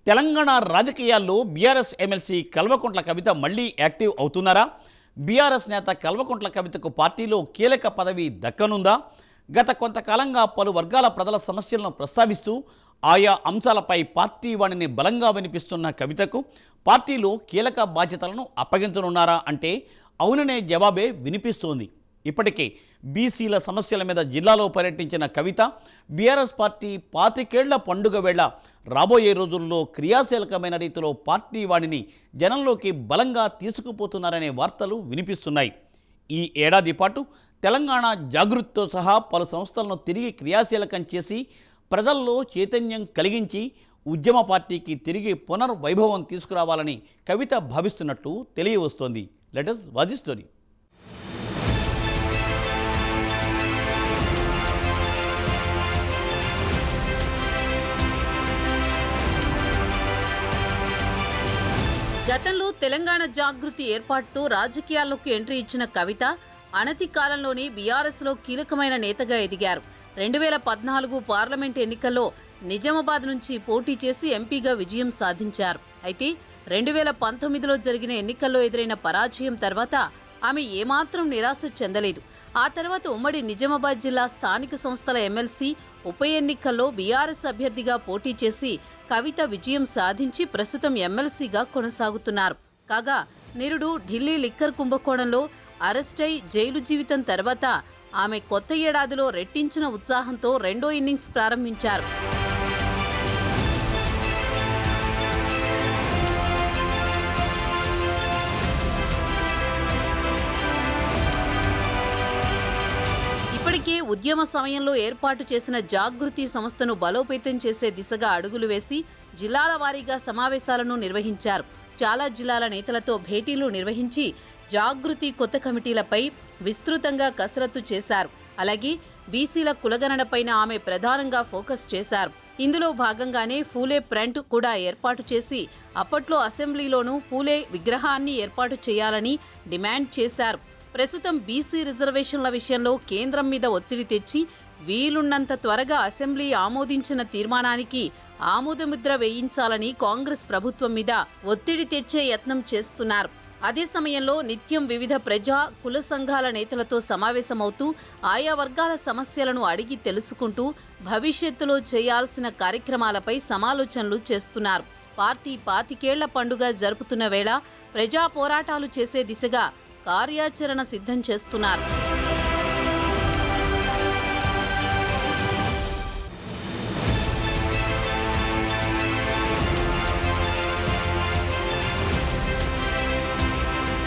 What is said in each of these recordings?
తెలంగాణ రాజకీయాల్లో BRS MLC Kalvakuntla Kavitha మళ్లీ active అవుతున్నారా? బీఆర్ఎస్ నేత కల్వకుంట్ల కవితకు పార్టీలో కీలక పదవి దక్కనుందా? గత కొంతకాలంగా పలు వర్గాల ప్రజల సమస్యలను ప్రస్తావిస్తూ ఆయా అంశాలపై పార్టీ వాణిని బలంగా వినిపిస్తున్న కవితకు పార్టీలో కీలక బాధ్యతలను అప్పగించనున్నారా అంటే అవుననే జవాబే వినిపిస్తోంది. ఇప్పటికే బీసీల సమస్యల మీద జిల్లాలో పర్యటించిన కవిత బీఆర్ఎస్ పార్టీ 25 ఏళ్ల పండుగ వేళ రాబోయే రోజుల్లో క్రియాశీలకమైన రీతిలో పార్టీ వాణిని జనంలోకి బలంగా తీసుకుపోతున్నారనే వార్తలు వినిపిస్తున్నాయి. ఈ ఏడాది పాటు తెలంగాణ జాగృతితో సహా పలు సంస్థలను తిరిగి క్రియాశీలకం చేసి ప్రజల్లో చైతన్యం కలిగించి ఉద్యమ పార్టీకి తిరిగి పునర్వైభవం తీసుకురావాలని కవిత భావిస్తున్నట్టు తెలియవస్తోంది. Let us watch the story. గతంలో తెలంగాణ జాగృతి ఏర్పాటుతో రాజకీయాల్లోకి ఎంట్రీ ఇచ్చిన కవిత అనతి కాలంలోనే బీఆర్ఎస్లో కీలకమైన నేతగా ఎదిగారు. 2014 పార్లమెంట్ ఎన్నికల్లో నిజామాబాద్ నుంచి పోటీ చేసి ఎంపీగా విజయం సాధించారు. అయితే 2019లో జరిగిన ఎన్నికల్లో ఎదురైన పరాజయం తర్వాత ఆమె ఏమాత్రం నిరాశ చెందలేదు. ఆ తర్వాత ఉమ్మడి నిజామాబాద్ జిల్లా స్థానిక సంస్థల ఎమ్మెల్సీ ఉప ఎన్నికల్లో బీఆర్ఎస్ అభ్యర్థిగా పోటీ చేసి కవిత విజయం సాధించి ప్రస్తుతం ఎమ్మెల్సీగా కొనసాగుతున్నారు. కాగా నిరుడు ఢిల్లీ లిక్కర్ కుంభకోణంలో అరెస్టై జైలు జీవితం తర్వాత ఆమె కొత్త ఏడాదిలో రెట్టించిన ఉత్సాహంతో రెండో ఇన్నింగ్స్ ప్రారంభించారు. ఇప్పటికే ఉద్యమ సమయంలో ఏర్పాటు చేసిన జాగృతి సంస్థను బలోపేతం చేసే దిశగా అడుగులు వేసి జిల్లాల వారీగా సమావేశాలను నిర్వహించారు. చాలా జిల్లాల నేతలతో భేటీలు నిర్వహించి జాగృతి కొత్త కమిటీలపై విస్తృతంగా కసరత్తు చేశారు. అలాగే బీసీల కులగణనపైన ఆమె ప్రధానంగా ఫోకస్ చేశారు. ఇందులో భాగంగానే ఫూలే ఫ్రంట్ కూడా ఏర్పాటు చేసి అప్పట్లో అసెంబ్లీలోనూ ఫూలే విగ్రహాన్ని ఏర్పాటు చేయాలని డిమాండ్ చేశారు. ప్రస్తుతం బీసీ రిజర్వేషన్ల విషయంలో కేంద్రం మీద ఒత్తిడి తెచ్చి వీలున్నంత త్వరగా అసెంబ్లీ ఆమోదించిన తీర్మానానికి ఆమోదముద్ర వేయించాలని కాంగ్రెస్ ప్రభుత్వం మీద ఒత్తిడి తెచ్చే యత్నం చేస్తున్నారు. అదే సమయంలో నిత్యం వివిధ ప్రజా కుల సంఘాల నేతలతో సమావేశమవుతూ ఆయా వర్గాల సమస్యలను అడిగి తెలుసుకుంటూ భవిష్యత్తులో చేయాల్సిన కార్యక్రమాలపై సమాలోచనలు చేస్తున్నారు. పార్టీ 25 ఏళ్ల పండుగ జరుపుతున్న వేళ ప్రజా పోరాటాలు చేసే దిశగా కార్యాచరణ సిద్ధం చేస్తున్నారు.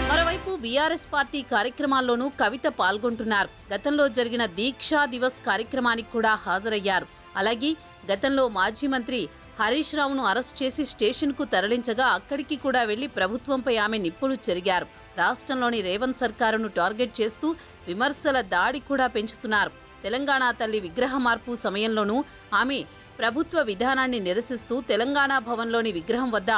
మరోవైపు బీఆర్ఎస్ పార్టీ కార్యక్రమాల్లోనూ కవిత పాల్గొంటున్నారు. గతంలో జరిగిన దీక్షా దివస్ కార్యక్రమానికి కూడా హాజరయ్యారు. అలాగే గతంలో మాజీ మంత్రి హరీష్ రావును అరెస్ట్ చేసి స్టేషన్కు తరలించగా అక్కడికి కూడా వెళ్లి ప్రభుత్వంపై ఆమె నిప్పులు చెరిగారు. రాష్ట్రంలోని రేవంత్ సర్కారును టార్గెట్ చేస్తూ విమర్శల దాడి కూడా పెంచుతున్నారు. తెలంగాణ తల్లి విగ్రహ మార్పు సమయంలోనూ ఆమె ప్రభుత్వ విధానాన్ని నిరసిస్తూ తెలంగాణ భవన్లోని విగ్రహం వద్ద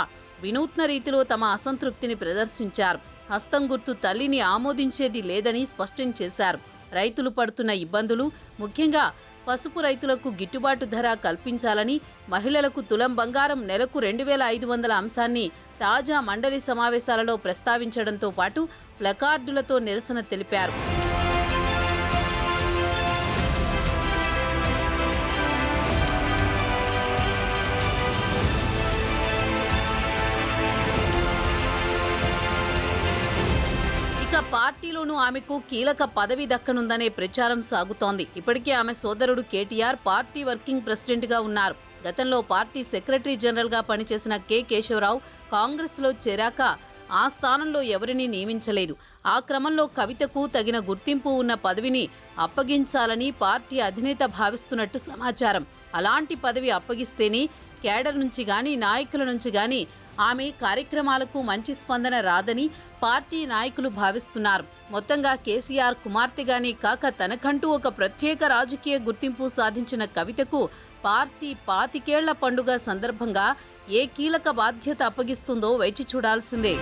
వినూత్న రీతిలో తమ అసంతృప్తిని ప్రదర్శించారు. హస్తం గుర్తు తల్లిని ఆమోదించేది లేదని స్పష్టం చేశారు. రైతులు పడుతున్న ఇబ్బందులు, ముఖ్యంగా పసుపు రైతులకు గిట్టుబాటు ధర కల్పించాలని, మహిళలకు తులం బంగారం నెలకు 2500 అంశాన్ని తాజా మండలి సమావేశాలలో ప్రస్తావించడంతో పాటు ప్లకార్డులతో నిరసన తెలిపారు. ఇక పార్టీలోనూ ఆమెకు కీలక పదవి దక్కనుందనే ప్రచారం సాగుతోంది. ఇప్పటికే ఆమె సోదరుడు కేటీఆర్ పార్టీ వర్కింగ్ ప్రెసిడెంట్గా ఉన్నారు. గతంలో పార్టీ సెక్రటరీ జనరల్గా పనిచేసిన కె కేశవరావు కాంగ్రెస్లో చేరాక ఆ స్థానంలో ఎవరినీ నియమించలేదు. ఆ క్రమంలో కవితకు తగిన గుర్తింపు ఉన్న పదవిని అప్పగించాలని పార్టీ అధినేత భావిస్తున్నట్టు సమాచారం. అలాంటి పదవి అప్పగిస్తేనే కేడర్ నుంచి గాని, నాయకుల నుంచి గాని ఆమె కార్యక్రమాలకు మంచి స్పందన రాదని పార్టీ నాయకులు భావిస్తున్నారు. మొత్తంగా కేసీఆర్ కుమార్తెగానే కాక తనకంటూ ఒక ప్రత్యేక రాజకీయ గుర్తింపు సాధించిన కవితకు పార్టీ 25 ఏళ్ల పండుగ సందర్భంగా ఏ కీలక బాధ్యత అప్పగిస్తుందో వేచి చూడాల్సిందే.